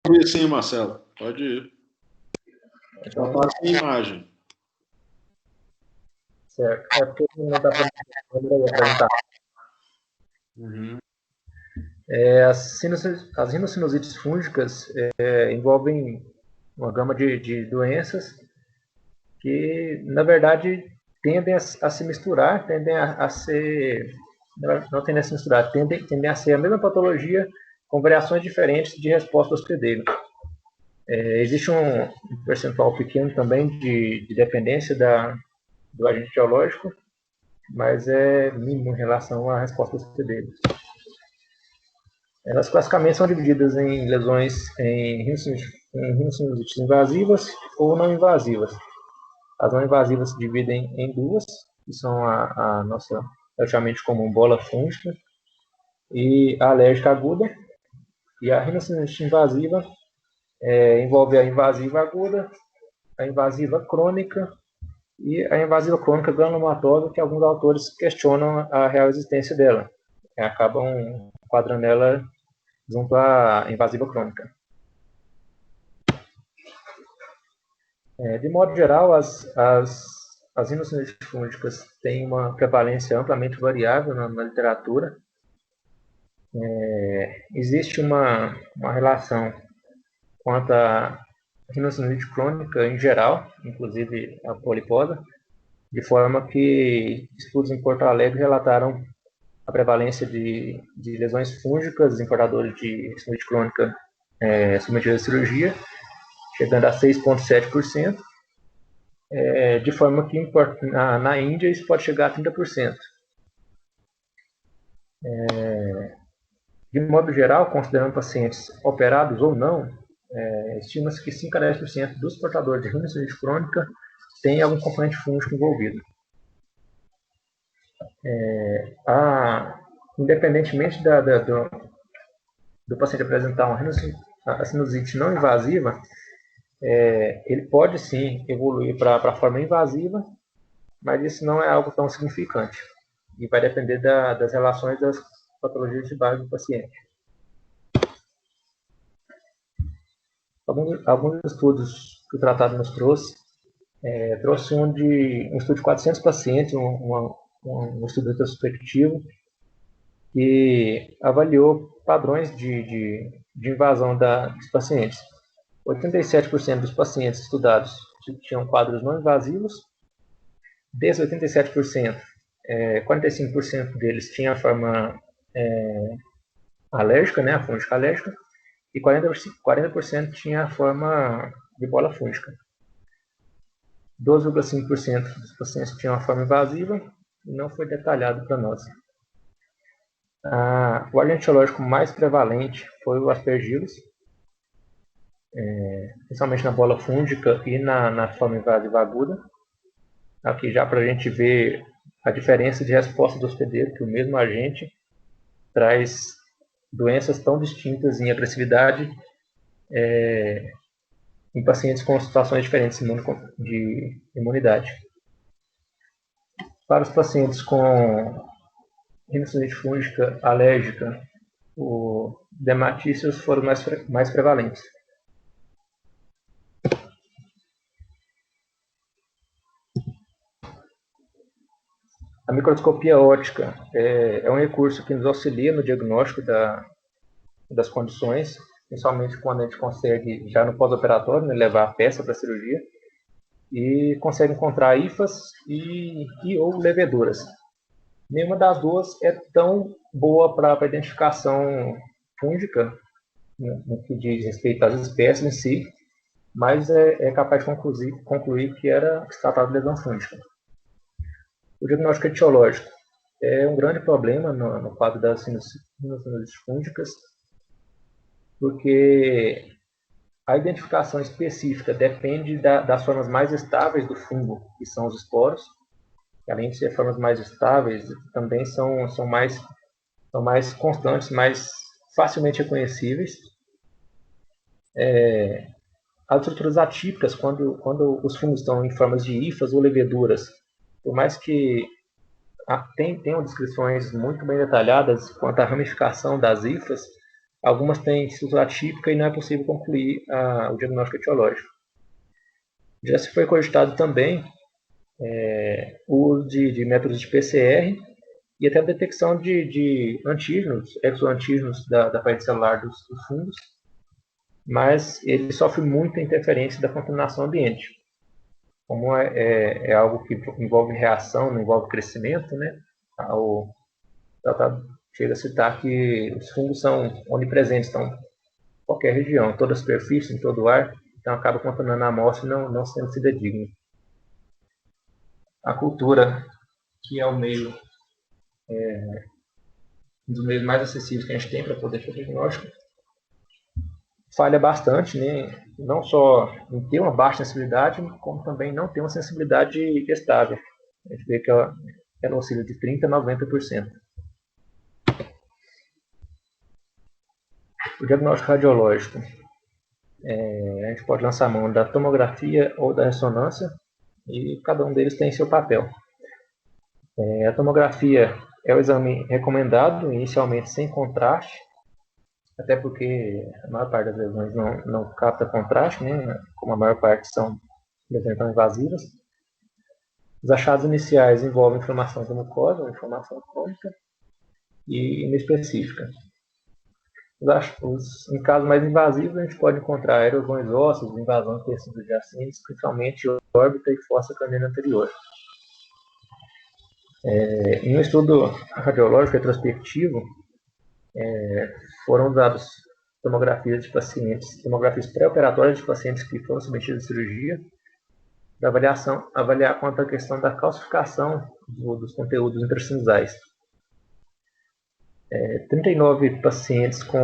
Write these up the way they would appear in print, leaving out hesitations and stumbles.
Pode ir sim, Marcelo. Pode ir. Já está sem imagem. Certo. É porque não dá para apresentar. Uhum. As rinossinusites fúngicas envolvem uma gama de doenças que, na verdade, tendem a se misturar, tendem a ser... Não tendem a se misturar, tendem a ser a mesma patologia com variações diferentes de resposta do hospedeiro. Existe um percentual pequeno também de dependência do agente etiológico, mas é mínimo em relação à resposta dos hospedeiro. Elas classicamente são divididas em lesões em rinossinusites invasivas ou não invasivas. As não invasivas se dividem em duas, que são a nossa relativamente comum bola fúngica e a alérgica aguda. E a rinocinite invasiva envolve a invasiva aguda, a invasiva crônica e a invasiva crônica granulomatosa, que alguns autores questionam a real existência dela. Acabam enquadrando ela junto à invasiva crônica. De modo geral, as rinossinites fúngicas têm uma prevalência amplamente variável na literatura. Existe uma relação quanto à rinocinite crônica em geral, inclusive a poliposa, de forma que estudos em Porto Alegre relataram a prevalência de lesões fúngicas em portadores de sinusite crônica submetidos à cirurgia, chegando a 6,7%, de forma que na Índia isso pode chegar a 30%. De modo geral, considerando pacientes operados ou não, estima-se que 5 a 10% dos portadores de rinocinite crônica têm algum componente fúngico envolvido. Independentemente do paciente apresentar uma sinusite não invasiva, ele pode sim evoluir para a forma invasiva, mas isso não é algo tão significante. E vai depender das relações das patologias de base do paciente. Alguns estudos que o tratado nos trouxe, trouxe um estudo de 400 pacientes, um estudo retrospectivo, que avaliou padrões de invasão dos pacientes. 87% dos pacientes estudados tinham quadros não invasivos. Desses 87%, 45% deles tinham a forma alérgica, né, a fúngica alérgica, e 40% tinha a forma de bola fúngica. 12,5% dos pacientes tinham a forma invasiva e não foi detalhado para nós. O agente etiológico mais prevalente foi o aspergillus, principalmente na bola fúngica e na forma invasiva aguda. Aqui já para a gente ver a diferença de resposta do hospedeiro, que o mesmo agente traz doenças tão distintas em agressividade em pacientes com situações diferentes de imunidade. Para os pacientes com rinocinite fúngica alérgica, os dermatíceos foram mais prevalentes. A microscopia óptica é um recurso que nos auxilia no diagnóstico das condições, principalmente quando a gente consegue, já no pós-operatório, né, levar a peça para a cirurgia, e consegue encontrar hifas e ou leveduras. Nenhuma das duas é tão boa para a identificação fúngica, no que diz respeito às espécies em si, mas é capaz de concluir que se tratava de lesão fúngica. O diagnóstico etiológico é um grande problema no quadro das sinusites fúngicas, porque a identificação específica depende das formas mais estáveis do fungo, que são os esporos. Além de ser formas mais estáveis, também são mais constantes, mais facilmente reconhecíveis. As estruturas atípicas, quando os fungos estão em formas de hifas ou leveduras, por mais que tenham descrições muito bem detalhadas quanto à ramificação das hifas, Algumas têm estrutura atípica e não é possível concluir o diagnóstico etiológico. Já se foi cogitado também o uso de métodos de PCR e até a detecção de antígenos, exoantígenos da parede celular dos fungos, mas ele sofre muita interferência da contaminação ambiente. Como é algo que envolve reação, não envolve crescimento, né? O tratado chega a citar que os fungos são onipresentes, estão em qualquer região, em toda a superfície, em todo o ar, então acaba contaminando a amostra e não sendo fidedigno. A cultura, que é um dos meios mais acessíveis que a gente tem para poder fazer diagnóstico, falha bastante, né? Não só em ter uma baixa sensibilidade, como também não ter uma sensibilidade estável. A gente vê que ela oscila de 30% a 90%. O diagnóstico radiológico, a gente pode lançar a mão da tomografia ou da ressonância, e cada um deles tem seu papel. A tomografia é o exame recomendado, inicialmente sem contraste, até porque a maior parte das lesões não capta contraste, né? Como a maior parte são lesões não invasivas. Os achados iniciais envolvem inflamação da mucosa, inflamação crônica e inespecífica. Em casos mais invasivos, a gente pode encontrar erosões ósseas, invasão de tecidos adjacentes, principalmente órbita e fossa craniana anterior. Em um estudo radiológico retrospectivo, foram usadas tomografias pré-operatórias de pacientes que foram submetidos à cirurgia, para avaliar quanto à questão da calcificação dos conteúdos intracinusais. 39 pacientes com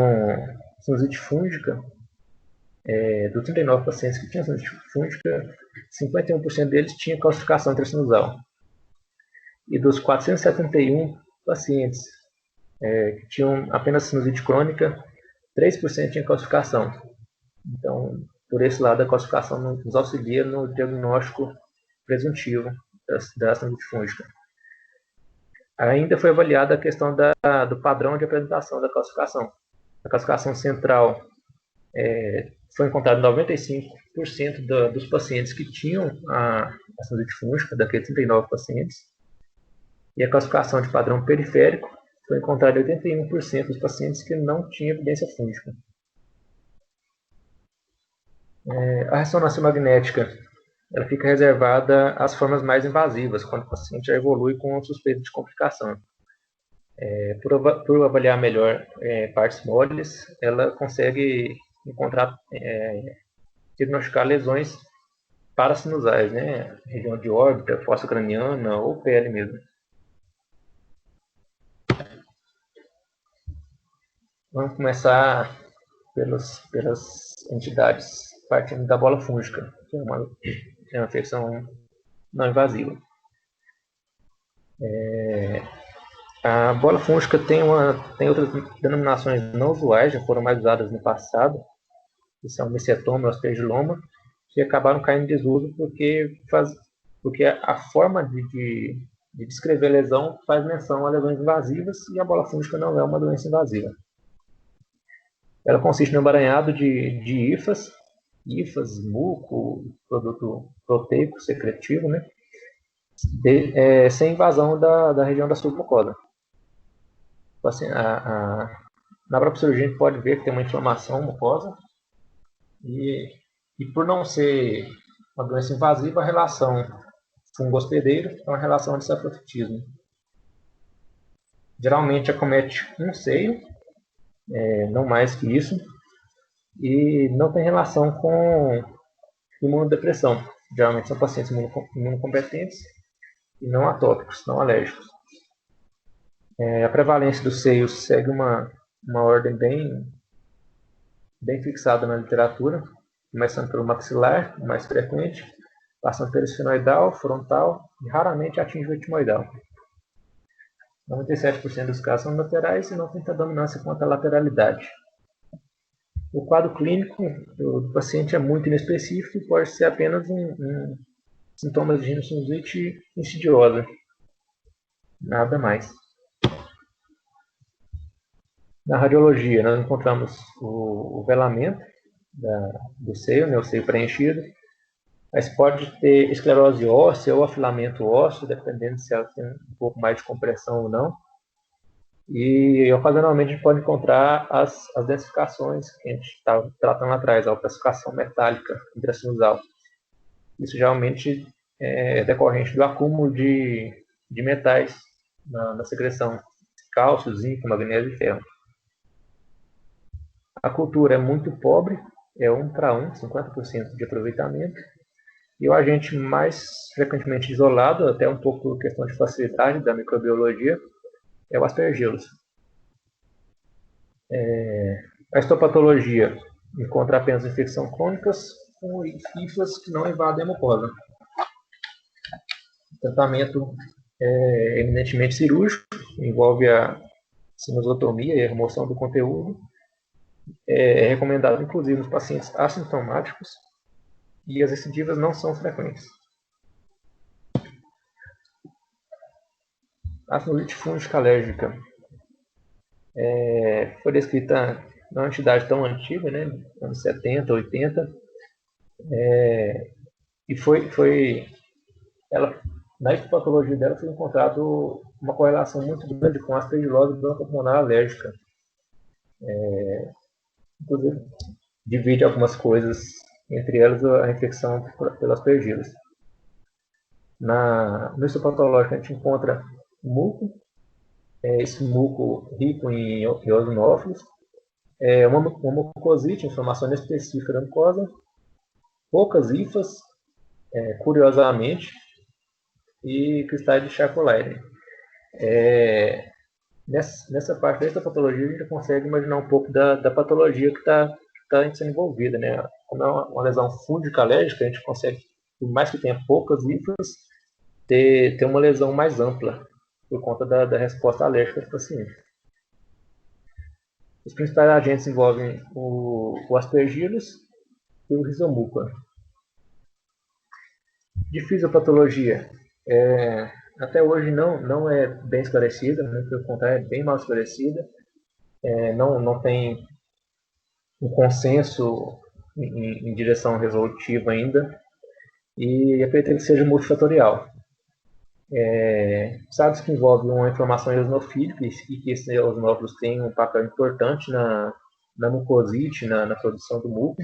sinusite fúngica, dos 39 pacientes que tinham sinusite fúngica, 51% deles tinham calcificação intracinusal. E dos 471 pacientes que tinham apenas sinusite crônica, 3% tinham calcificação. Então, por esse lado, a calcificação nos auxilia no diagnóstico presuntivo da sinusite fúngica. Ainda foi avaliada a questão do padrão de apresentação da calcificação. A calcificação central foi encontrada em 95% dos pacientes que tinham a sinusite fúngica, daqueles 39 pacientes. E a calcificação de padrão periférico foi encontrada em 81% dos pacientes que não tinham evidência fúngica. A ressonância magnética ela fica reservada às formas mais invasivas, quando o paciente já evolui com suspeita de complicação. Por avaliar melhor partes moles, ela consegue diagnosticar lesões parasinusais, né? Região de órbita, fossa craniana ou pele mesmo. Vamos começar pelas entidades, partindo da bola fúngica, que é uma infecção não invasiva. A bola fúngica tem outras denominações não usuais, já foram mais usadas no passado, que são micetoma e aspergiloma, que acabaram caindo em desuso porque a forma de descrever a lesão faz menção a lesões invasivas e a bola fúngica não é uma doença invasiva. Ela consiste no emaranhado de hifas, muco, produto proteico secretivo, né? Sem invasão da região da submucosa. Assim, na própria cirurgia a gente pode ver que tem uma inflamação mucosa e por não ser uma doença invasiva, a relação fungo-hospedeiro é uma relação de safrofitismo. Geralmente acomete um seio, não mais que isso, e não tem relação com imunodepressão. Geralmente são pacientes imunocompetentes e não atópicos, não alérgicos. A prevalência dos seios segue uma ordem bem fixada na literatura, começando pelo maxilar, o mais frequente, passando pelo esfenoidal, frontal e raramente atinge o etimoidal. 97% dos casos são laterais e não tem predominância quanto à lateralidade. O quadro clínico do paciente é muito inespecífico e pode ser apenas sintomas de rinocinusite insidiosa. Nada mais. Na radiologia, nós encontramos o velamento do seio, né, o seio preenchido. Mas pode ter esclerose óssea ou afilamento ósseo, dependendo se ela tem um pouco mais de compressão ou não. E ocasionalmente a gente pode encontrar as densificações que a gente estava tratando lá atrás, a opacificação metálica intracinusal. Isso geralmente é decorrente do acúmulo de metais na secreção, cálcio, zinco, magnésio e ferro. A cultura é muito pobre, é 1 para 1, 50% de aproveitamento. E o agente mais frequentemente isolado, até um pouco por questão de facilidade da microbiologia, é o aspergillus. A histopatologia encontra apenas infecções crônicas com hifas que não invadem a mucosa. O tratamento é eminentemente cirúrgico, envolve a sinusotomia e a remoção do conteúdo. É recomendado, inclusive, nos pacientes assintomáticos, e as recidivas não são frequentes. A sinusite fúngica alérgica foi descrita numa entidade tão antiga, né, anos 70, 80, e ela, na histopatologia dela foi encontrado uma correlação muito grande com a aspergilose bronquopulmonar alérgica. Inclusive, divide algumas coisas, entre elas a infecção pela aspergillus. No histopatológico a gente encontra muco, esse muco rico em eosinófilos, uma mucosite, inflamação inespecífica da mucosa, poucas hifas, curiosamente, e cristais de Charcot-Leyden. Nessa parte da histopatologia a gente consegue imaginar um pouco da patologia que está sendo envolvida, né? Como é uma lesão fúngica alérgica, a gente consegue, por mais que tenha poucas hifas, ter uma lesão mais ampla, por conta da resposta alérgica do paciente. Os principais agentes envolvem o aspergillus e o rhizomuca. De fisiopatologia, até hoje não é bem esclarecida, né? Pelo contrário, é bem mal esclarecida. Não tem um consenso em direção resolutiva ainda, e acredito que seja multifatorial. Sabe-se que envolve uma inflamação eosinofílica e que esses eosinófilos têm um papel importante na mucosite, na produção do muco.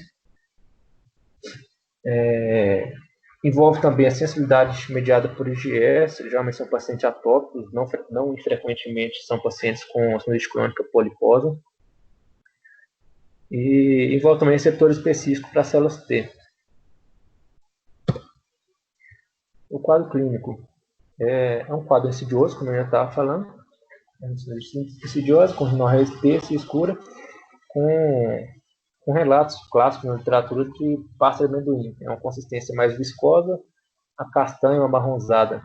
Envolve também a sensibilidade mediada por IgS, geralmente são pacientes atópicos, não infrequentemente são pacientes com sinusite crônica poliposa. E envolve também receptores específicos para células T. O quadro clínico é um quadro insidioso, como eu já estava falando, insidiosa, com rinorreia espessa e escura, com relatos clássicos na literatura de pasta de amendoim. É uma consistência mais viscosa, a castanha ou amarronzada.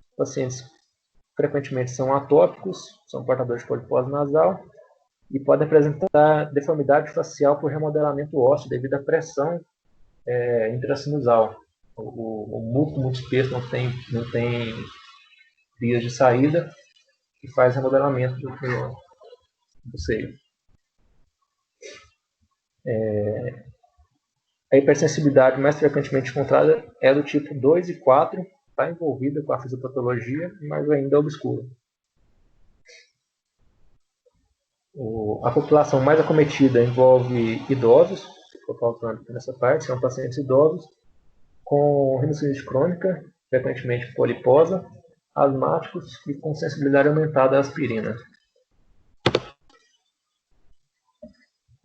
Os pacientes frequentemente são atópicos, são portadores de polipose nasal e podem apresentar deformidade facial por remodelamento ósseo devido à pressão intracinusal. O muco muito espesso não tem vias de saída e faz remodelamento do seio. A hipersensibilidade mais frequentemente encontrada é do tipo 2 e 4, está envolvida com a fisiopatologia, mas ainda é obscura. A população mais acometida envolve idosos, ficou faltando aqui nessa parte, são pacientes idosos com rinocinite crônica, frequentemente poliposa, asmáticos e com sensibilidade aumentada à aspirina.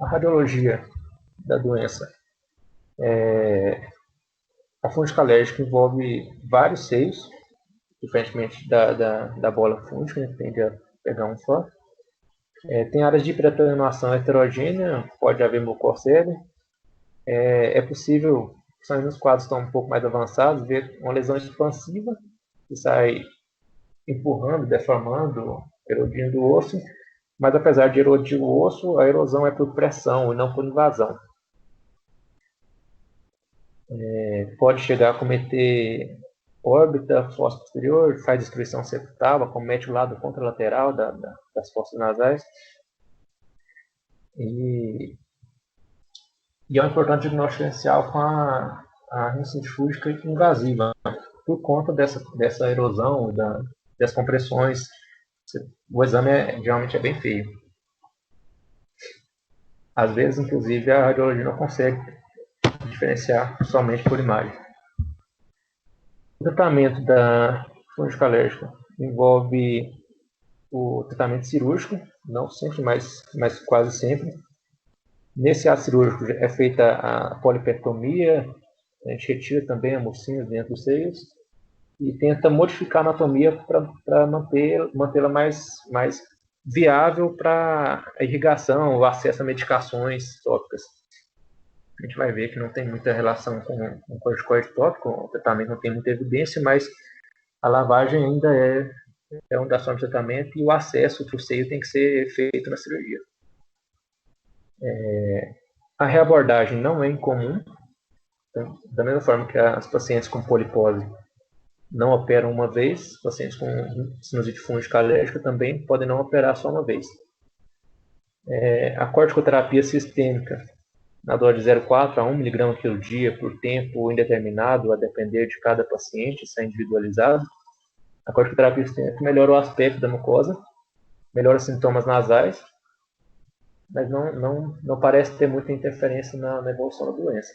A radiologia da doença. A fúngica alérgica envolve vários seios, diferentemente da bola fúngica, que tende a pegar um só. Tem áreas de hiperatenuação heterogênea, pode haver mucocele. É possível, principalmente nos quadros que estão um pouco mais avançados, ver uma lesão expansiva, que sai empurrando, deformando, erodindo o osso, mas apesar de erodir o osso, a erosão é por pressão e não por invasão. Pode chegar a cometer órbita, fossa posterior, faz destruição septal, acomete o lado contralateral das fossas nasais. E é um importante diagnóstico diferencial com a rinite fúngica invasiva, por conta dessa erosão, das compressões. O exame geralmente é bem feio. Às vezes, inclusive, a radiologia não consegue diferenciar somente por imagem. O tratamento da fúngica alérgica envolve o tratamento cirúrgico, não sempre, mas quase sempre. Nesse ato cirúrgico é feita a polipectomia, a gente retira também a mucina dentro dos seios e tenta modificar a anatomia para mantê-la mais viável para a irrigação, o acesso a medicações tópicas. A gente vai ver que não tem muita relação com o corticoide tópico, o tratamento não tem muita evidência, mas a lavagem ainda é uma das formas de tratamento e o acesso para o seio tem que ser feito na cirurgia. A reabordagem não é incomum, então, da mesma forma que as pacientes com polipose não operam uma vez, pacientes com sinusite fúngica alérgica também podem não operar só uma vez. A corticoterapia sistêmica, na dose de 0,4 a 1 mg por dia, por tempo indeterminado, a depender de cada paciente, isso é individualizado. A corticoterapia sistêmica melhora o aspecto da mucosa, melhora os sintomas nasais, mas não parece ter muita interferência na evolução da doença,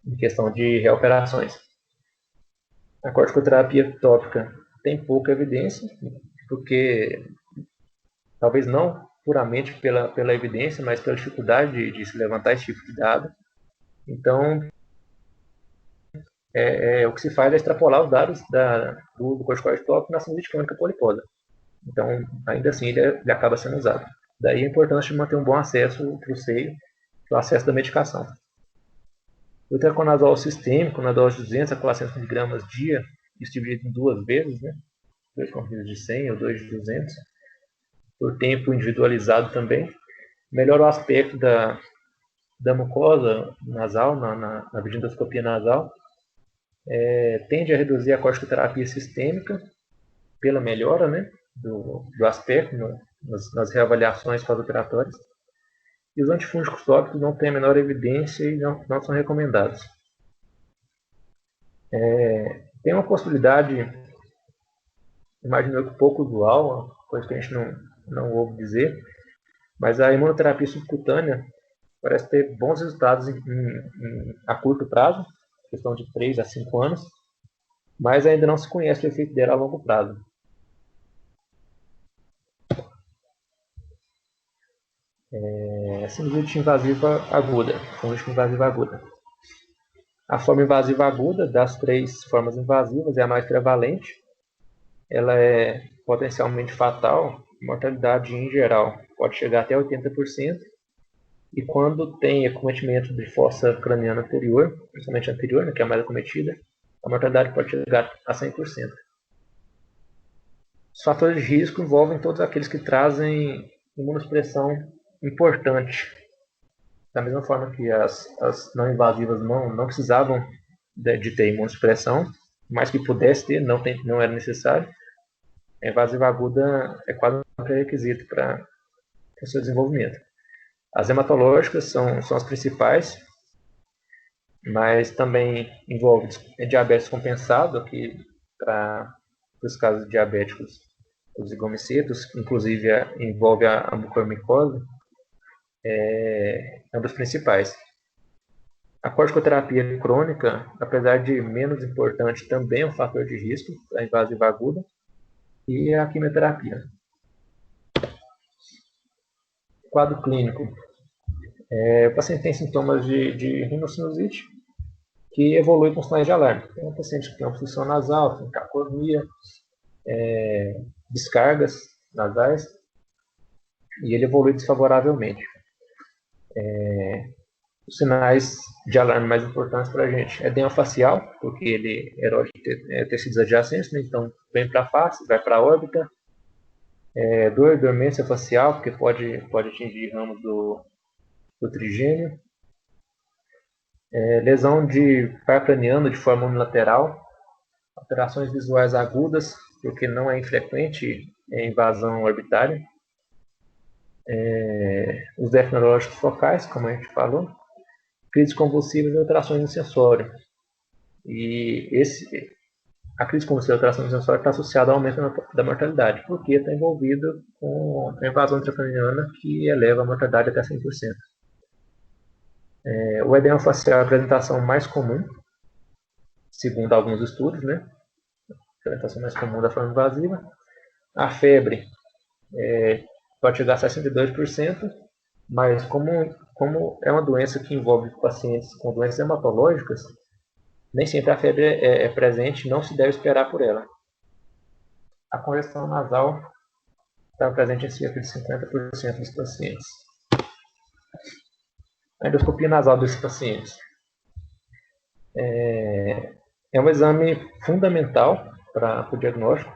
em questão de reoperações. A corticoterapia tópica tem pouca evidência, porque talvez não puramente pela evidência, mas pela dificuldade de se levantar esse tipo de dado. Então, o que se faz é extrapolar os dados do corticoide tópico na sinusite crônica poliposa. Então, ainda assim, ele acaba sendo usado. Daí a importância de manter um bom acesso para o seio, para o acesso da medicação. O itraconazol sistêmico, na dose de 200 a 400 mg dia, isso dividido em 2 vezes, né? 2 comprimidos de 100 ou 2 de 200, por tempo individualizado também, melhora o aspecto da mucosa nasal, na videoendoscopia nasal, tende a reduzir a corticoterapia sistêmica pela melhora, né, do aspecto nas reavaliações pós-operatórias. E os antifúngicos tópicos não têm a menor evidência e não são recomendados. Tem uma possibilidade, imagino eu que pouco usual, coisa que a gente não ouve dizer, mas a imunoterapia subcutânea parece ter bons resultados a curto prazo, questão de 3 a 5 anos, mas ainda não se conhece o efeito dela a longo prazo. Sinusite invasiva aguda, sinusite invasiva aguda. A forma invasiva aguda, das 3 formas invasivas, é a mais prevalente. Ela é potencialmente fatal, mortalidade em geral pode chegar até 80%, e quando tem acometimento de fossa craniana anterior, principalmente anterior, né, que é a mais acometida, a mortalidade pode chegar a 100%. Os fatores de risco envolvem todos aqueles que trazem imunossupressão importante. Da mesma forma que as não invasivas não precisavam de ter imunossupressão, mas que pudesse ter, não era necessário. A invasiva aguda é quase um pré-requisito para o seu desenvolvimento. As hematológicas são as principais, mas também envolve diabetes compensado, que para os casos diabéticos, os zigomicetos, inclusive envolve a mucormicose, é um dos principais. A corticoterapia crônica, apesar de menos importante, também é um fator de risco para a invasiva aguda, e a quimioterapia. Quadro clínico. O paciente tem sintomas de rinocinusite, que evolui com sinais de alarme. Tem um paciente que tem obstrução nasal, tem cacornia, descargas nasais, e ele evolui desfavoravelmente. Os sinais de alarme mais importantes para a gente é edema facial, porque ele erode tecidos adjacentes, né? Então vem para a face, vai para a órbita. Dormência facial, porque pode atingir ramos do trigêmeo. Lesão de par craniano de forma unilateral, Alterações visuais agudas, porque não é infrequente invasão orbitária. Os déficits neurológicos focais, como a gente falou. Crises convulsivas e alterações no sensório. E a crise convulsiva e alteração no sensório está associada ao aumento da mortalidade, porque está envolvida com a invasão intracraniana que eleva a mortalidade até 100%. O edema facial é a apresentação mais comum, segundo alguns estudos, né? A apresentação mais comum da forma invasiva. A febre pode chegar a 62%, mas como é uma doença que envolve pacientes com doenças hematológicas, nem sempre a febre é presente, não se deve esperar por ela. A congestão nasal está presente em cerca de 50% dos pacientes. A endoscopia nasal desses pacientes é um exame fundamental para o diagnóstico,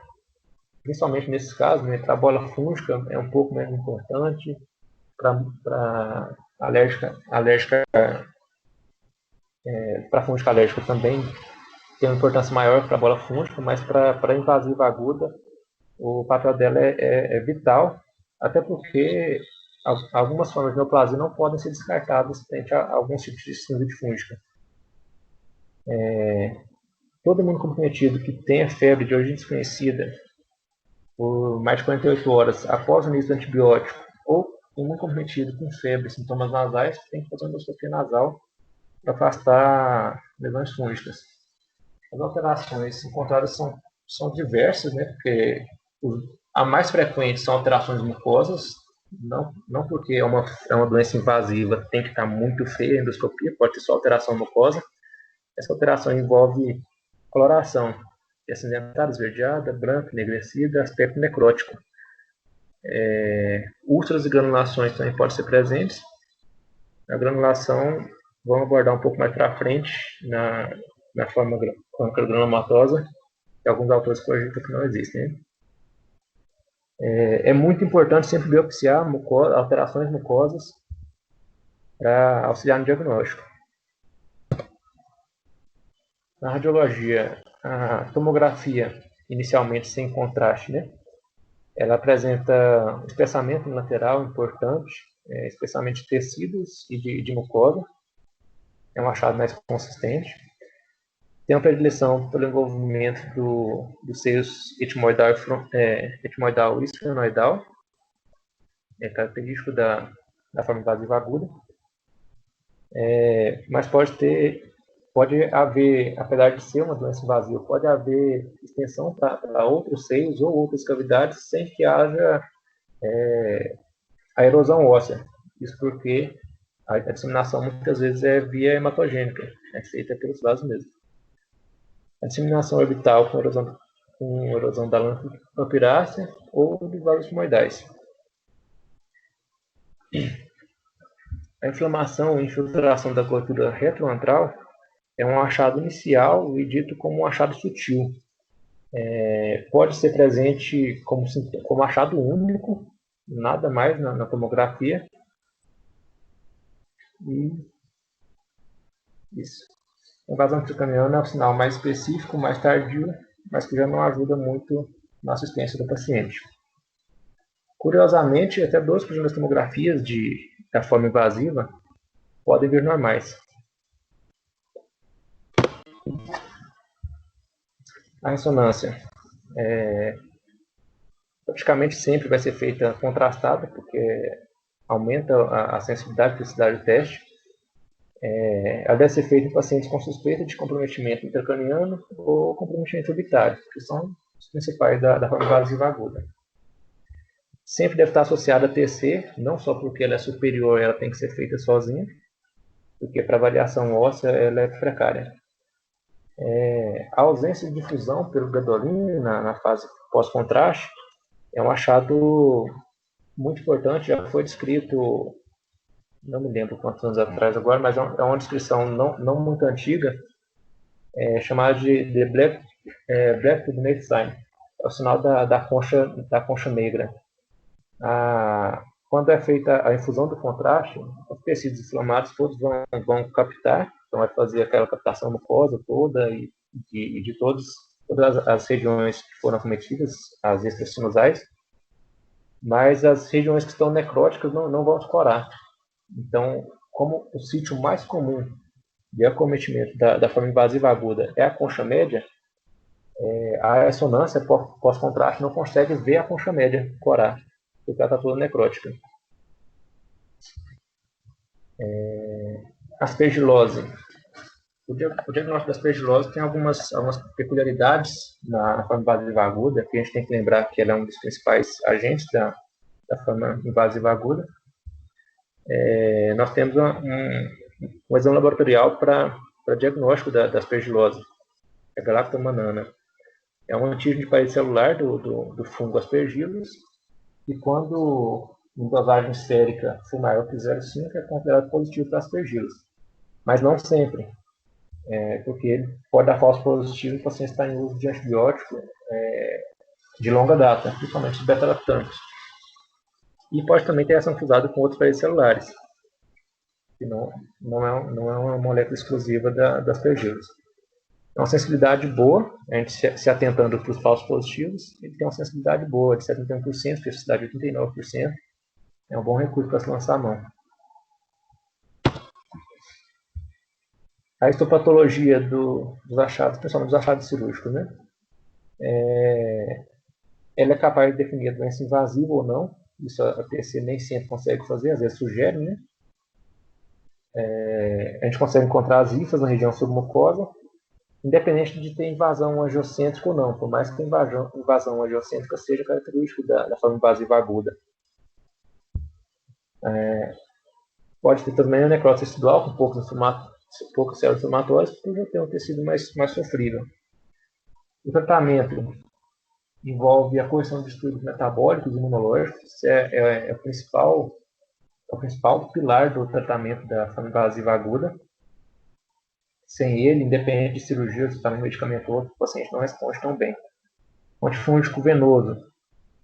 principalmente nesses casos, né? Para a bola fúngica é um pouco menos importante, para para fúngica alérgica também tem uma importância maior para a bola fúngica, mas para a invasiva aguda o papel dela é vital, até porque algumas formas de neoplasia não podem ser descartadas frente a alguns tipos de sinusite fúngica. Todo mundo comprometido que tenha febre de origem desconhecida por mais de 48 horas após o início do antibiótico, ou imuno comprometido com febre e sintomas nasais, tem que fazer uma endoscopia nasal para afastar lesões fúngicas. As alterações encontradas são diversas, né? Porque a mais frequente são alterações mucosas, não porque é uma doença invasiva, tem que estar muito feia a endoscopia, pode ter só alteração mucosa. Essa alteração envolve coloração, acinzentada, esverdeada, branca, enegrecida, aspecto necrótico. Úlceras e granulações também podem ser presentes. A granulação, vamos abordar um pouco mais para frente, na forma granulomatosa, que alguns autores cogitam que não existe. Né? É muito importante sempre biopsiar alterações mucosas para auxiliar no diagnóstico. Na radiologia, a tomografia, inicialmente sem contraste, né? Ela apresenta um espessamento lateral importante, especialmente de tecidos e de mucosa. É um achado mais consistente. Tem uma predileção pelo envolvimento dos seios etimoidal e esfenoidal, é característico da forma invasiva aguda. Mas pode haver, apesar de ser uma doença invasiva, pode haver extensão para outros seios ou outras cavidades sem que haja a erosão óssea. Isso porque a disseminação muitas vezes é via hematogênica, é feita pelos vasos mesmo. A disseminação orbital com erosão da lâmpada papirácea ou dos vasos timoidais. A inflamação e infiltração da gordura retroantral é um achado inicial e dito como um achado sutil. Pode ser presente como achado único, nada mais na tomografia. E isso. A invasão intracraniana é um sinal mais específico, mais tardio, mas que já não ajuda muito na assistência do paciente. Curiosamente, até 12% das tomografias da forma invasiva podem vir normais. A ressonância praticamente sempre vai ser feita contrastada, porque aumenta a sensibilidade e precisidade do teste. Ela deve ser feita em pacientes com suspeita de comprometimento intracraniano ou comprometimento orbitário, que são os principais da forma invasiva aguda. Sempre deve estar associada a TC, não só porque ela é superior, ela tem que ser feita sozinha, porque para avaliação óssea ela é precária. A ausência de difusão pelo gadolínio na fase pós-contraste é um achado muito importante, já foi descrito, não me lembro quantos anos atrás agora, mas é uma descrição não muito antiga, chamada de Black Tubinate Sign, é o sinal da concha negra. Quando é feita a infusão do contraste, os tecidos inflamados todos vão captar, então vai fazer aquela captação mucosa toda e de todos todas as regiões que foram acometidas, as extrasinusais, mas as regiões que estão necróticas não vão escorar. Então, como o sítio mais comum de acometimento da forma invasiva aguda é a concha média, a ressonância pós-contraste não consegue ver a concha média corar, porque ela está toda necrótica. Aspergilose. O diagnóstico da aspergilose tem algumas peculiaridades na forma invasiva aguda, que a gente tem que lembrar que ela é um dos principais agentes da forma invasiva aguda. Nós temos um exame laboratorial para diagnóstico da aspergilose, a galactomanana. É um antígeno de parede celular do fungo aspergillus, e quando em dosagem sérica for maior que 0,5 é considerado positivo para aspergillus. Mas não sempre, porque ele pode dar falso positivo se o paciente está em uso de antibiótico de longa data, principalmente os beta-lactanos. E pode também ter reação cruzada com outros paredes celulares, que não é uma molécula exclusiva da aspergillus. É uma sensibilidade boa, a gente se atentando para os falsos positivos, ele tem uma sensibilidade boa, de 71%, especificidade de 89%. É um bom recurso para se lançar a mão. A histopatologia dos achados, principalmente dos achados cirúrgicos, né? Ela é capaz de definir a doença invasiva ou não. Isso a TC nem sempre consegue fazer, às vezes sugere, né? A gente consegue encontrar as hifas na região submucosa, independente de ter invasão angiocêntrica ou não, por mais que a invasão angiocêntrica seja característica da forma invasiva aguda. Pode ter também a necrose tecidual, com poucas células inflamatórias, por já ter um tecido mais sofrível. O tratamento envolve a correção de distúrbios metabólicos e imunológicos. Isso é o principal pilar do tratamento da forma invasiva aguda. Sem ele, independente de cirurgia ou tratamento medicamentoso, o paciente não responde tão bem. O antifúngico venoso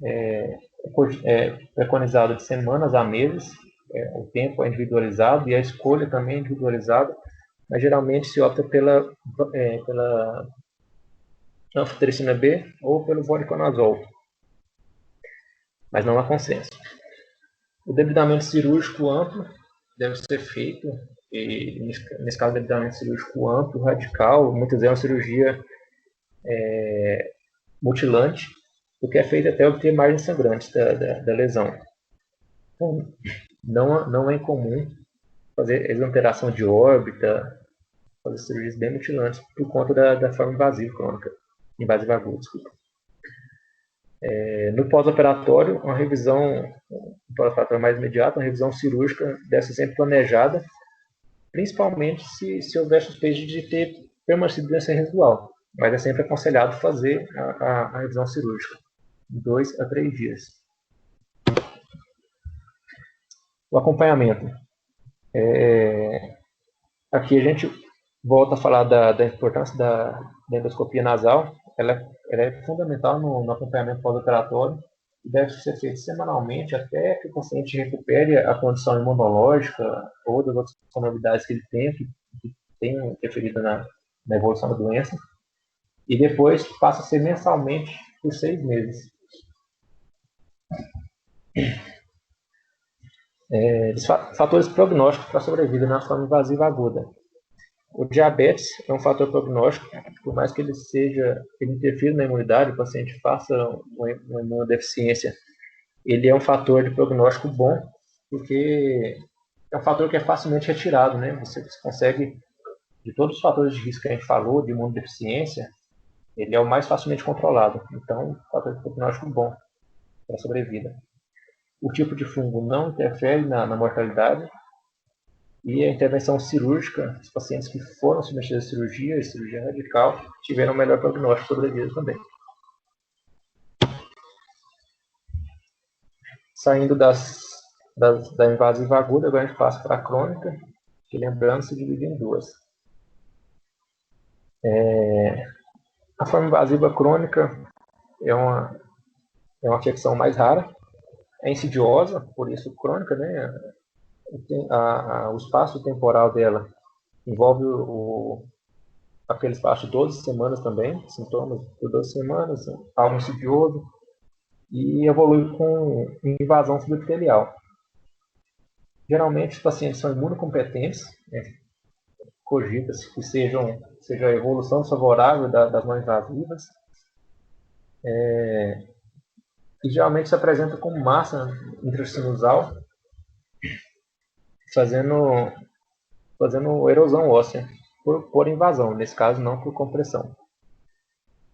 é preconizado de semanas a meses. O tempo é individualizado e a escolha também é individualizada, mas geralmente se opta pela anfotericina B ou pelo voriconazol, mas não há consenso. O debridamento cirúrgico amplo deve ser feito, e nesse caso, debridamento cirúrgico amplo, radical, muitas vezes é uma cirurgia mutilante, porque é feito até obter margens sangrantes da lesão. Então, não é incomum fazer exanteração de órbita, fazer cirurgias bem mutilantes por conta da forma invasiva crônica, invasiva aguda, desculpa. No pós-operatório, uma revisão mais imediata, uma revisão cirúrgica deve ser sempre planejada, principalmente se houver suspeita de ter permanecido doença residual, mas é sempre aconselhado fazer a revisão cirúrgica, de 2 a 3 dias. O acompanhamento. Aqui a gente volta a falar da importância da endoscopia nasal. Ela é fundamental no acompanhamento pós-operatório e deve ser feito semanalmente até que o paciente recupere a condição imunológica ou das outras comorbidades que ele tem, que tem interferido na evolução da doença. E depois passa a ser mensalmente por 6 meses. Fatores prognósticos para a sobrevida na forma invasiva aguda. O diabetes é um fator prognóstico, por mais que ele interfira na imunidade, o paciente faça uma imunodeficiência, ele é um fator de prognóstico bom, porque é um fator que é facilmente retirado, né? Você consegue, de todos os fatores de risco que a gente falou, de imunodeficiência, ele é o mais facilmente controlado. Então, fator de prognóstico bom para a sobrevida. O tipo de fungo não interfere na mortalidade. E a intervenção cirúrgica, os pacientes que foram submetidos a cirurgia radical, tiveram melhor prognóstico sobrevida também. Saindo da invasiva aguda, agora a gente passa para a crônica, que lembrando se divide em duas. A forma invasiva crônica é uma afecção mais rara, é insidiosa, por isso crônica, né? O espaço temporal dela envolve aquele espaço de 12 semanas também, sintomas por 12 semanas, algo insidioso, e evolui com invasão subepitelial. Geralmente, os pacientes são imunocompetentes, né? Cogita-se que seja a evolução desfavorável das não invasivas, e geralmente se apresenta como massa intracinusal, fazendo erosão óssea por invasão, nesse caso não por compressão.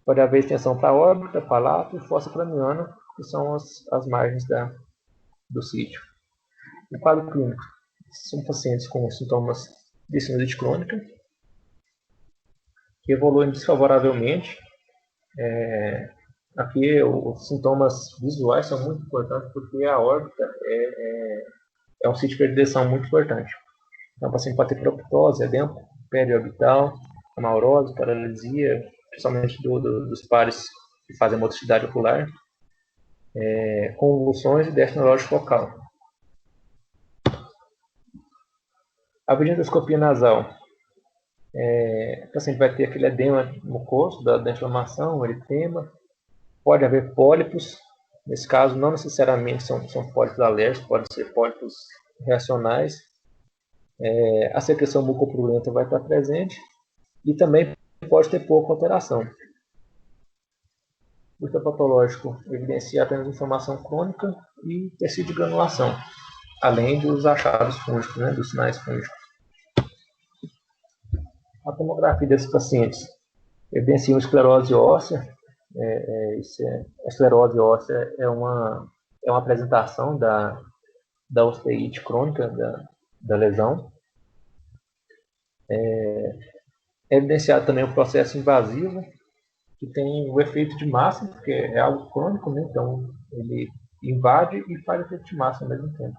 Pode haver extensão para a órbita, palato e fossa craniana, que são as margens do sítio. No quadro clínico, são pacientes com sintomas de sinusite crônica, que evoluem desfavoravelmente. Aqui os sintomas visuais são muito importantes, porque a órbita é um sítio de predileção muito importante. Então, o paciente pode ter proptose, edema periorbital, amaurose, paralisia, principalmente dos pares que fazem motricidade ocular, convulsões e déficit neurológico focal. A endoscopia nasal, o paciente vai ter aquele edema mucoso da inflamação, eritema, pode haver pólipos, nesse caso não necessariamente são pólipos alérgicos, podem ser pólipos reacionais. A secreção mucopurulenta vai estar presente e também pode ter pouca alteração. O histopatológico evidencia apenas inflamação crônica e tecido de granulação, além dos achados fúngicos, né, dos sinais fúngicos. A tomografia desses pacientes evidencia uma esclerose óssea. A esclerose óssea é uma apresentação da osteite crônica da lesão. É evidenciado também o processo invasivo, que tem o efeito de massa, porque é algo crônico, né? Então ele invade e faz efeito de massa ao mesmo tempo.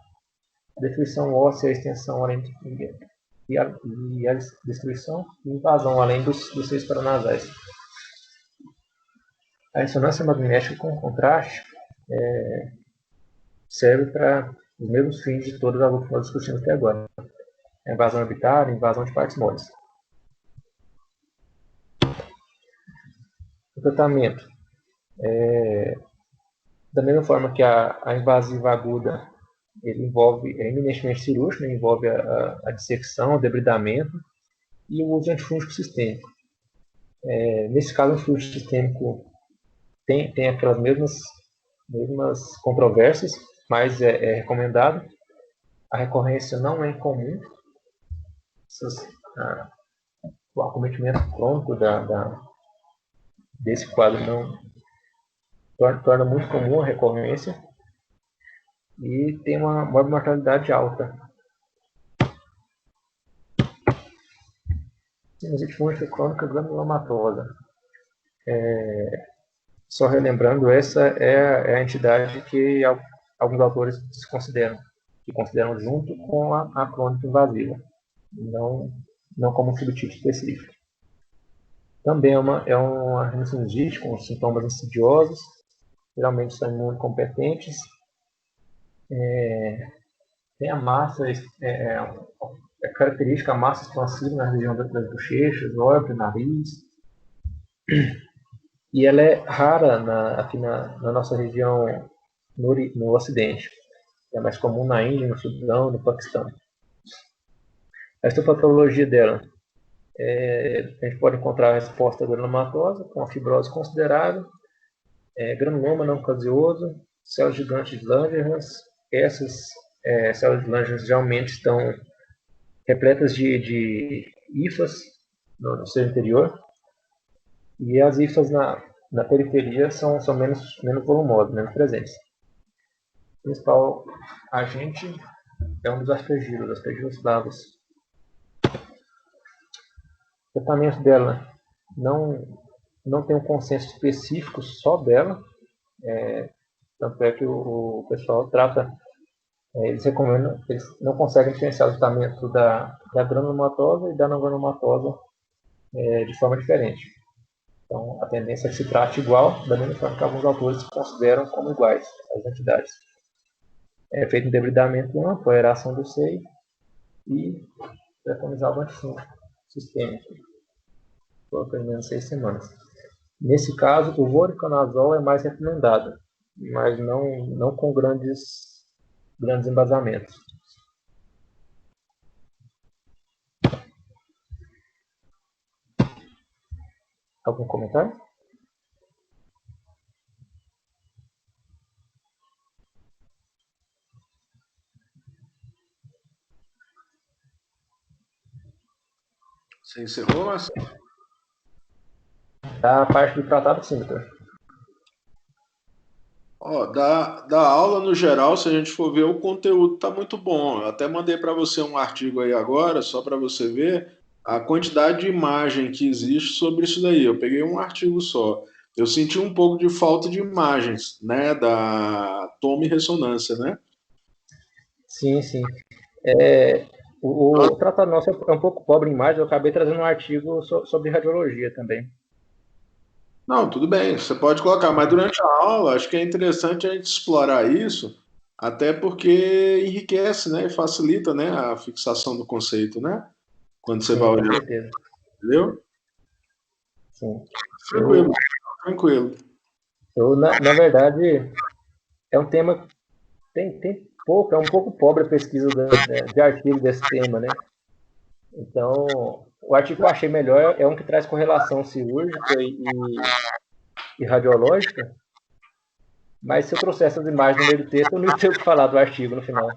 A destruição óssea, a extensão além e a destruição e invasão além dos seios paranasais. A ressonância magnética com contraste serve para os mesmos fins de todas as outras que nós discutimos até agora. A invasão orbital, a invasão de partes moles. O tratamento. Da mesma forma que a invasiva aguda, ele envolve eminentemente cirúrgico, né? Envolve a dissecção, o debridamento e o uso antifúngico sistêmico. Nesse caso, o antifúngico sistêmico tem aquelas mesmas controvérsias, mas é recomendado. A recorrência não é incomum. O acometimento crônico desse quadro não torna muito comum a recorrência e tem uma mortalidade alta. Sinusite fúngica crônica granulomatosa. Só relembrando, essa é a entidade que alguns autores consideram junto com a crônica invasiva, não como um subtipo específico. Também é uma rinocinusite com sintomas insidiosos, geralmente são imunocompetentes. Tem a massa, é característica a massa expansiva na região das bochechas, órbita, nariz. E ela é rara aqui na nossa região no Ocidente. É mais comum na Índia, no Sudão, no Paquistão. A histopatologia dela, a gente pode encontrar a resposta granulomatosa, com a fibrose considerável, granuloma não caseoso, células gigantes de Langerhans. Essas células de Langerhans geralmente estão repletas de hifas no seu interior, e as hifas na periferia são menos volumosas, menos presentes. O principal agente é um dos aspergilos flavos. O tratamento dela não tem um consenso específico só dela, tanto é que o pessoal trata, eles recomendam, eles não conseguem diferenciar o tratamento da granulomatosa e da não granulomatosa de forma diferente. Então, a tendência é que se trate igual, da mesma forma que alguns autores consideram como iguais as entidades. É feito um debridamento amplo, aeração do seio e preconizado antifúngico sistêmico. por pelo menos 6 semanas. Nesse caso, o voriconazol é mais recomendado, mas não com grandes embasamentos. Algum comentário? Você encerrou, Marcelo? Da parte do tratado, sim, doutor. Ó, da aula no geral, se a gente for ver, o conteúdo está muito bom. Eu até mandei para você um artigo aí agora, só para você ver a quantidade de imagem que existe sobre isso daí. Eu peguei um artigo só. Eu senti um pouco de falta de imagens, né, da toma e ressonância, né? Sim, sim. O tratado nosso é um pouco pobre em imagem, eu acabei trazendo um artigo sobre radiologia também. Não, tudo bem, você pode colocar, mas durante a aula acho que é interessante a gente explorar isso, até porque enriquece, né, e facilita, né, a fixação do conceito, né? Quando você vai Sim, com olhar, certeza. entendeu? Sim. Tranquilo, tranquilo. Na verdade, é um tema que tem pouco, é um pouco pobre a pesquisa de artigo desse tema, né? Então, o artigo que eu achei melhor é um que traz correlação cirúrgica e radiológica, mas se eu trouxer essas imagens no meio do texto, eu não ia ter o que falar do artigo no final.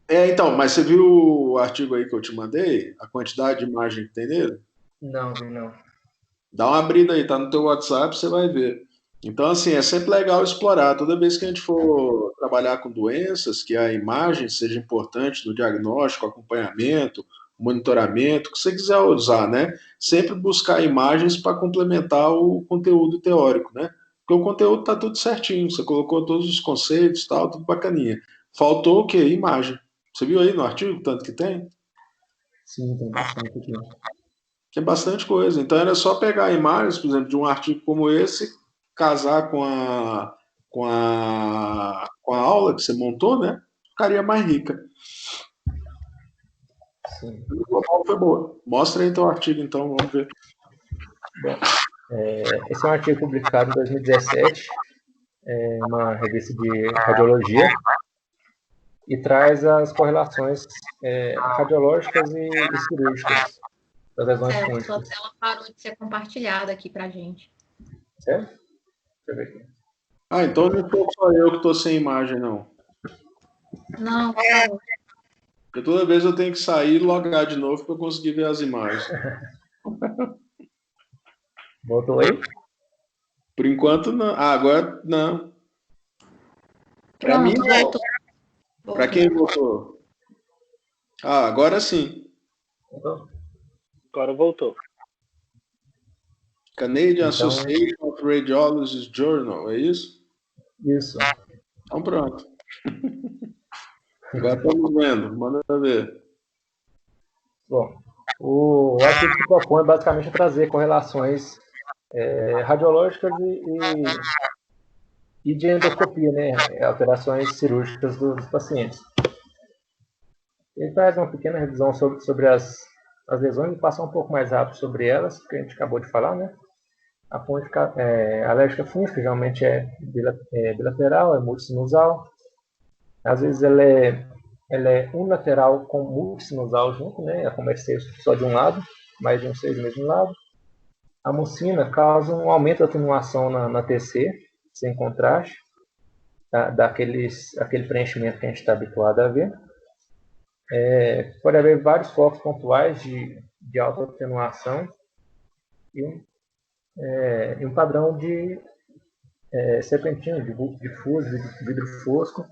Então, mas você viu o artigo aí que eu te mandei? A quantidade de imagem que tem nele? Não, não. Dá uma abrida aí, tá no teu WhatsApp, você vai ver. Então, assim, é sempre legal explorar. Toda vez que a gente for trabalhar com doenças, que a imagem seja importante no diagnóstico, acompanhamento, monitoramento, o que você quiser usar, né? Sempre buscar imagens para complementar o conteúdo teórico, né? Porque o conteúdo tá tudo certinho, você colocou todos os conceitos, tal, tudo bacaninha. Faltou o quê? Imagem. Você viu aí no artigo, tanto que tem? Sim, tem bastante aqui. Tem bastante coisa. Então era só pegar imagens, por exemplo, de um artigo como esse, casar com a aula que você montou, né? Ficaria mais rica. Sim. A aula foi boa. Mostra aí teu artigo, então, vamos ver. Bom, esse é um artigo publicado em 2017, uma revista de radiologia, e traz as correlações radiológicas e cirúrgicas das lesões Sua fúngicas. tela parou de ser compartilhada aqui pra gente. Certo? Deixa eu ver aqui. Então não sou só eu que estou sem imagem, não. Não, Porque toda vez eu tenho que sair e logar de novo para eu conseguir ver as imagens. Voltou aí? Por enquanto, não. Agora não. Para mim, pronto, não. voltou. Para quem votou? Agora sim. Voltou? Agora voltou. Canadian Então, Association of Radiologists Journal, é isso? isso. Então pronto. Agora estamos vendo, manda ver. Bom, o artigo se propõe basicamente a trazer correlações radiológicas e de endoscopia, né? Alterações cirúrgicas dos pacientes. Ele traz uma pequena revisão sobre as lesões e passar um pouco mais rápido sobre elas, que a gente acabou de falar, né? A fonte alérgica fúngica geralmente é bilateral, é multissinusal. Às vezes ela é unilateral com multissinusal junto, né? Ela começa só de um lado, mais de um 6 do mesmo lado. A mucina causa um aumento da atenuação na TC, sem contraste, aquele preenchimento que a gente está habituado a ver. Pode haver vários focos pontuais de alta atenuação e um padrão de serpentino, de difuso, de vidro fosco,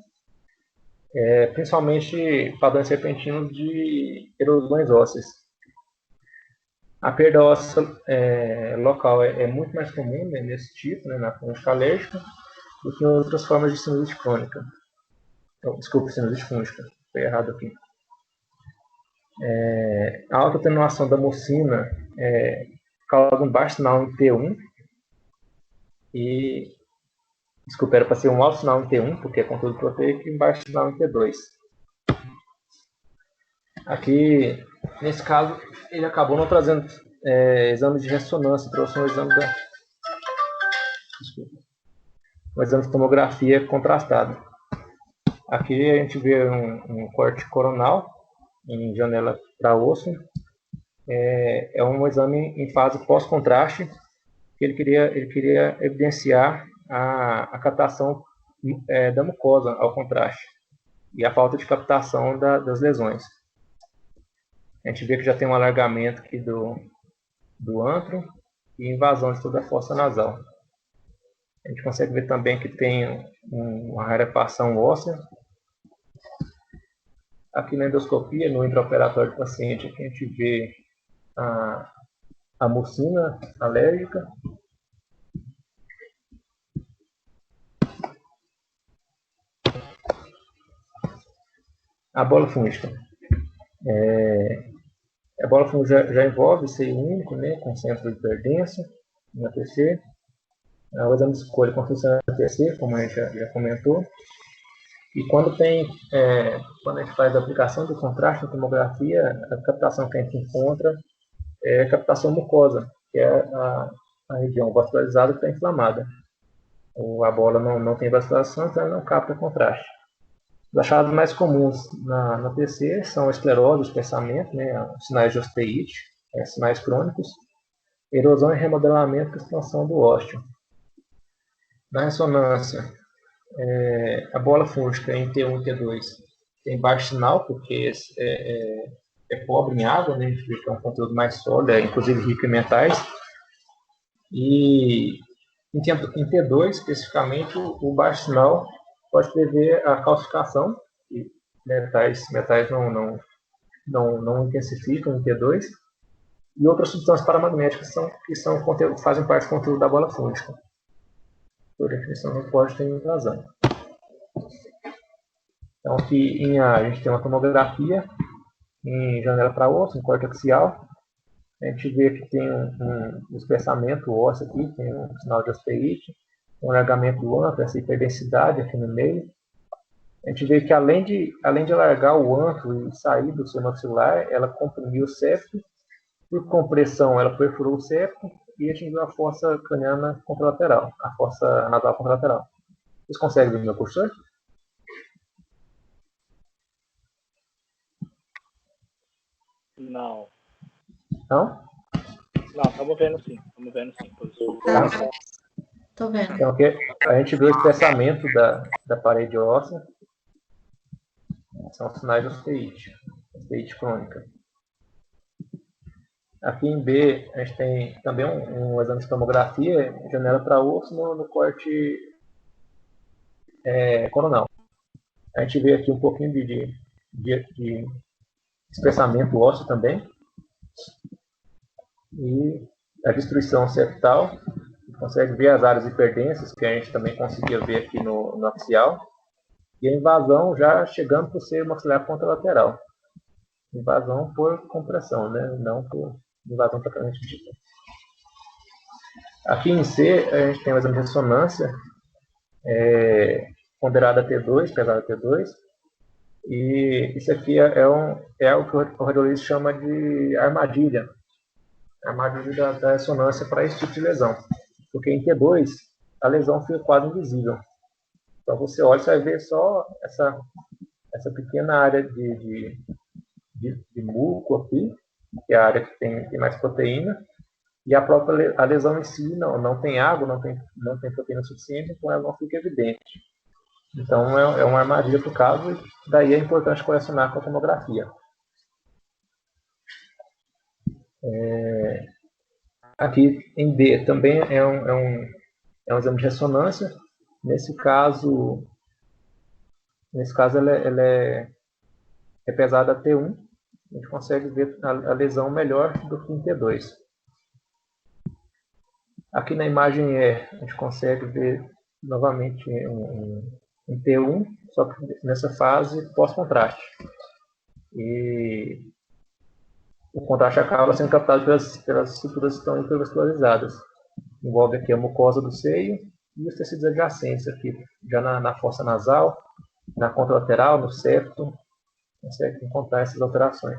principalmente padrões serpentinos de erosões ósseas. A perda óssea local é muito mais comum, né, nesse tipo, né, na fúngica alérgica, do que em outras formas de sinusite crônica. Então, desculpa, sinusite fúngica. Foi errado aqui. A alta atenuação da mucina causa um baixo sinal em T1 e, desculpa, era para ser um alto sinal em T1, porque é conteúdo proteico, e um baixo sinal em T2. Aqui, nesse caso, ele acabou não trazendo exame de ressonância, trouxe um exame um exame de tomografia contrastado. Aqui a gente vê um corte coronal em janela para osso. É um exame em fase pós-contraste, que ele queria evidenciar a captação da mucosa ao contraste e a falta de captação das lesões. A gente vê que já tem um alargamento aqui do antro e invasão de toda a fossa nasal. A gente consegue ver também que tem uma rarefação óssea. Aqui na endoscopia, no intraoperatório do paciente, aqui a gente vê a mucina alérgica. A bola fúngica. A bola fúngica já envolve seio único, né, com centro hiperdenso, no ATC. O exame de escolha consiste no ATC, como a gente já comentou. E quando a gente faz a aplicação do contraste na tomografia, a captação que a gente encontra é a captação mucosa, que é a região vascularizada que está inflamada. A bola não tem vascularização, então ela não capta contraste. Os achados mais comuns na PC são a esclerose, o espessamento, né, sinais de osteite, sinais crônicos, erosão e remodelamento e expansão do ósteo. Na ressonância, a bola fúngica em T1 e T2 tem baixo sinal, porque é pobre em água, né, a gente vê que é um conteúdo mais sólido, inclusive rico em metais. E em T2, especificamente, o baixo sinal pode prever a calcificação, e metais não intensificam em T2, e outras substâncias paramagnéticas que fazem parte do conteúdo da bola fúngica. Por definição, não pode ter invasão. Então, aqui a gente tem uma tomografia em janela para osso, em corte axial. A gente vê que tem um espessamento ósseo aqui, tem um sinal de osteite, um alargamento amplo, essa hiperdensidade aqui no meio. A gente vê que além de alargar o antro e sair do seu maxilar, ela comprimiu o septo. Por compressão, ela perfurou o septo e atingiu a fossa craniana contralateral, a fossa nasal contralateral. Vocês conseguem ver meu cursor? Não. Não? Não, estamos vendo sim. Tô vendo. Então, aqui a gente vê o espessamento da parede óssea. São sinais de osteite crônica. Aqui em B, a gente tem também um exame de tomografia, janela para osso no corte coronal. A gente vê aqui um pouquinho de espessamento ósseo também. E a destruição septal. Consegue ver as áreas hiperdensas, que a gente também conseguia ver aqui no axial. E a invasão já chegando para o seio maxilar contralateral. Invasão por compressão, né? Não por invasão propriamente dita. Aqui em C, a gente tem o exame de ressonância, ponderada T2, pesada T2. E isso aqui é o que o radiologista chama de armadilha. Armadilha da ressonância para esse tipo de lesão. Porque em T2, a lesão fica quase invisível. Então você olha e vai ver só essa pequena área de muco aqui, que é a área que tem mais proteína, e a própria lesão em si não tem água, não tem proteína suficiente, então ela não fica evidente. Então é uma armadilha para o caso, e daí é importante correlacionar com a tomografia. Aqui em D também é um exame de ressonância. Nesse caso ela é pesada T1. A gente consegue ver a lesão melhor do que em T2. Aqui na imagem a gente consegue ver novamente em T1, só que nessa fase pós-contraste. E o contraste acaba sendo captado pelas estruturas que estão hipervascularizadas. Envolve aqui a mucosa do seio e os tecidos adjacentes aqui, já na fossa nasal, na contralateral, no septo, consegue encontrar essas alterações.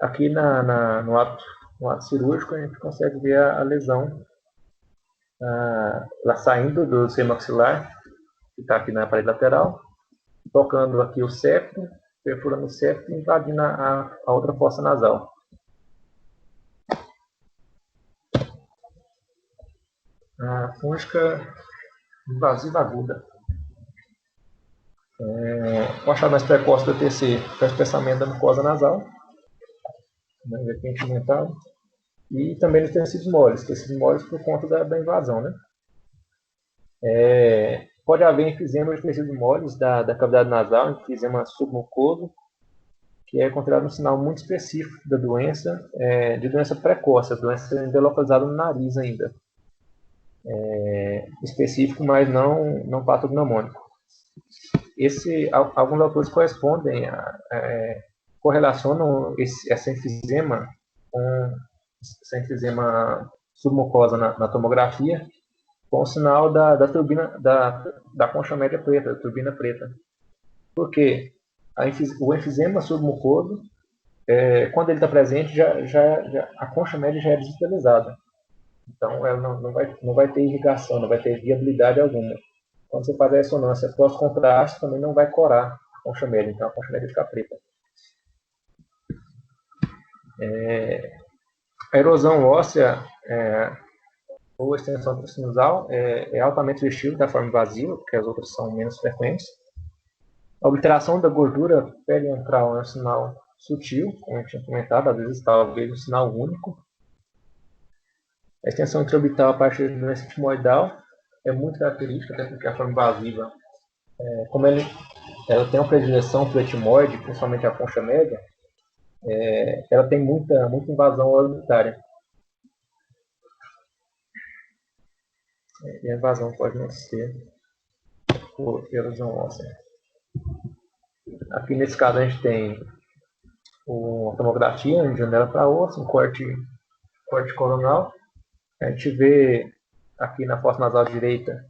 Aqui no ato no ato cirúrgico, a gente consegue ver a lesão ela saindo do seio maxilar, que está aqui na parede lateral, tocando aqui o septo, perfurando o septo e invadindo a outra fossa nasal. A fúngica invasiva aguda. O achado mais precoce do TC é o espessamento da mucosa nasal, vertente mental, e também nos tecidos moles por conta da invasão, né? Pode haver enfisema de tecidos moles da cavidade nasal, enfisema submucoso, que é considerado um sinal muito específico da doença, de doença precoce, a doença ainda localizada no nariz ainda. Específico, mas não patognomônico. Alguns autores correlacionam essa enfisema submucosa na tomografia com o sinal da turbina da concha média preta, da turbina preta. Porque o enfisema submucoso, quando ele está presente, a concha média já é desvitalizada. Então, ela não vai ter irrigação, não vai ter viabilidade alguma. Quando você faz a ressonância pós-contraste, também não vai corar a concha média, então a concha média fica preta. A erosão óssea ou extensão sinusal é altamente vestível da forma invasiva, porque as outras são menos frequentes. A obliteração da gordura periantral é um sinal sutil, como a gente tinha comentado, às vezes talvez um sinal único. A extensão intraorbital a partir da doença etimoidal é muito característica, até porque a forma invasiva, como ela tem uma predileção para o etimoide, principalmente a concha média, ela tem muita invasão orbitária. E a invasão pode não ser por erosão óssea. Aqui nesse caso a gente tem uma tomografia de janela para osso, um corte coronal. A gente vê aqui na fossa nasal direita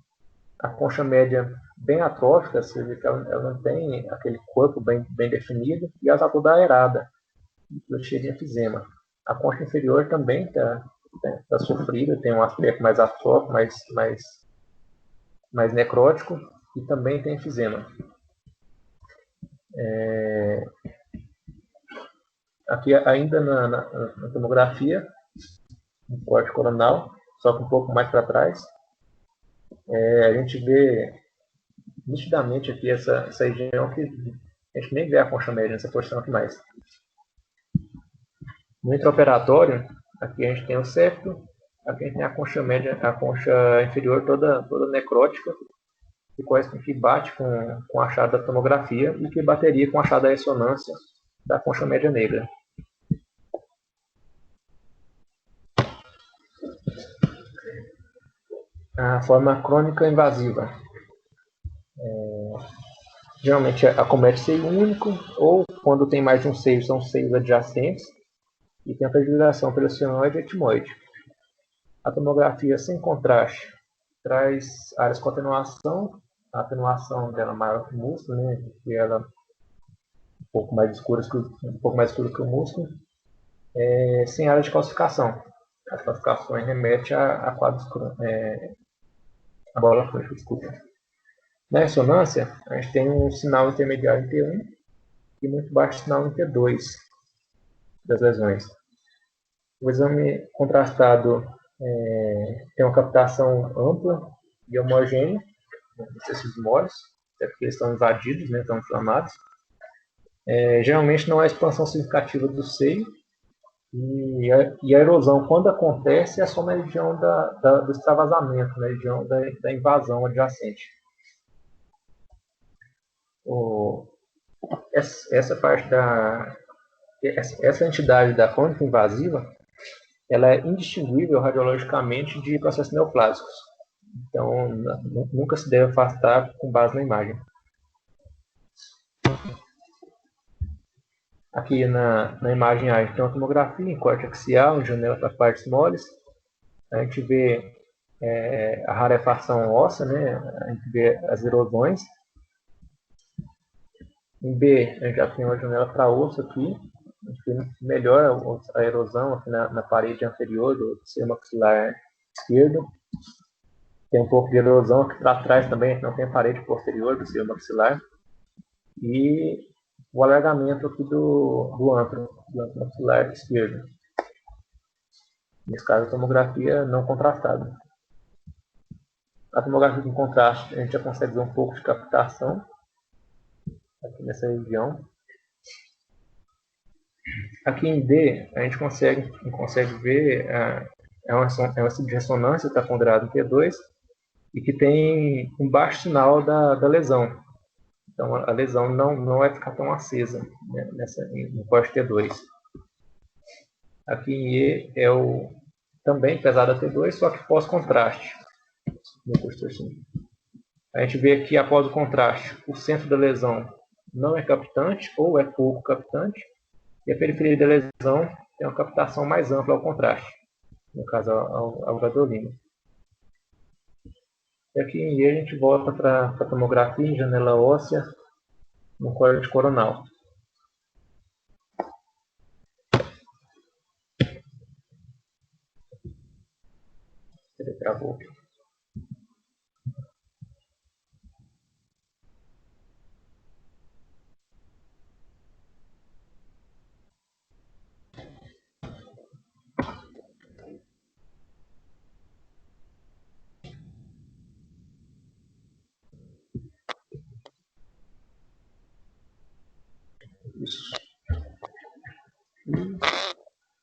a concha média bem atrófica, você vê que ela não tem aquele corpo bem definido, e ela está toda aerada, cheia de enfisema. A concha inferior também está sofrida, tem um aspecto mais atrófico, mais necrótico, e também tem enfisema. Aqui ainda na tomografia, um corte coronal, só que um pouco mais para trás, a gente vê nitidamente aqui essa região que a gente nem vê a concha média nessa porção aqui mais. No intraoperatório, aqui a gente tem o septo, aqui a gente tem a concha média, a concha inferior toda necrótica, que bate com a achada da tomografia e que bateria com a achada da ressonância da concha média negra. A forma crônica invasiva. Geralmente acomete seio único, ou quando tem mais de um seio, são seios adjacentes, e tem a predileção pelo cianoide e etimoide. A tomografia sem contraste traz áreas com atenuação, a atenuação dela é maior que o músculo, né, que ela um pouco mais escura que o músculo, sem área de calcificação. As calcificações remetem a quadros a bola frouxa, desculpa. Na ressonância, a gente tem um sinal intermediário em T1 e muito baixo sinal em T2 das lesões. O exame contrastado tem uma captação ampla e homogênea dos tecidos moles, até porque eles estão invadidos, né, estão inflamados. Geralmente não há expansão significativa do seio, e a erosão, quando acontece, é só na região do extravasamento, na região da invasão adjacente. Essa entidade da crônica invasiva, ela é indistinguível radiologicamente de processos neoplásicos. Então, nunca se deve afastar com base na imagem. Aqui na imagem a gente tem uma tomografia em corte axial, em janela para partes moles. A gente vê a rarefação óssea, né? A gente vê as erosões. Em B, a gente já tem uma janela para osso aqui. a gente melhora a erosão aqui na parede anterior do seio maxilar esquerdo. Tem um pouco de erosão aqui para trás também, não tem a parede posterior do seio maxilar. E o alargamento aqui do antro maxilar esquerdo. Nesse caso, a tomografia não contrastada. A tomografia com contraste, a gente já consegue ver um pouco de captação aqui nessa região. Aqui em D, a gente consegue ver é uma de ressonância que está ponderada em T2 e que tem um baixo sinal da lesão. Então, a lesão não vai ficar tão acesa, né, no corte T2. Aqui em E é também pesada T2, só que pós-contraste. A gente vê aqui, após o contraste, o centro da lesão não é captante ou é pouco captante, e a periferia da lesão tem uma captação mais ampla ao contraste, no caso ao gadolínio. E aqui em E a gente volta para a tomografia em janela óssea no corte coronal. Ele travou aqui. Isso. O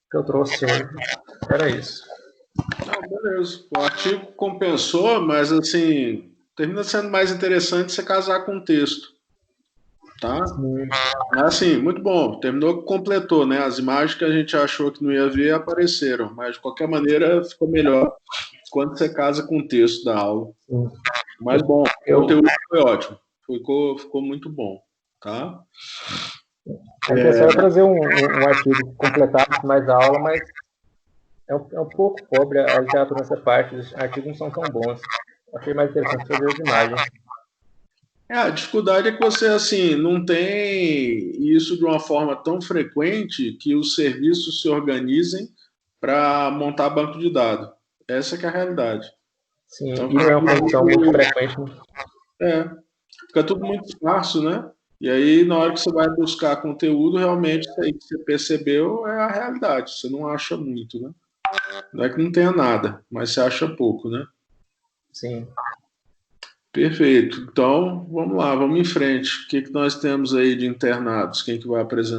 que eu trouxe hoje era isso. Não, beleza. O artigo compensou, mas assim, termina sendo mais interessante você casar com o texto. Tá? Assim, muito bom. Terminou, completou, né? As imagens que a gente achou que não ia ver apareceram, mas de qualquer maneira ficou melhor quando você casa com o texto da aula. Sim. Mas bom, o conteúdo foi ótimo. Ficou muito bom, tá? A intenção é trazer um artigo completado mais a aula, mas é um pouco pobre a literatura nessa parte. Os artigos não são tão bons. Achei mais interessante fazer as imagens. A dificuldade é que você, assim, não tem isso de uma forma tão frequente que os serviços se organizem para montar banco de dados. Essa que é a realidade. Sim, então, e não é uma condição muito frequente. Fica tudo muito esparso, né? E aí, na hora que você vai buscar conteúdo, realmente, isso aí que você percebeu é a realidade. Você não acha muito, né? Não é que não tenha nada, mas você acha pouco, né? Sim. Perfeito. Então, vamos lá, vamos em frente. O que nós temos aí de internados? Quem que vai apresentar?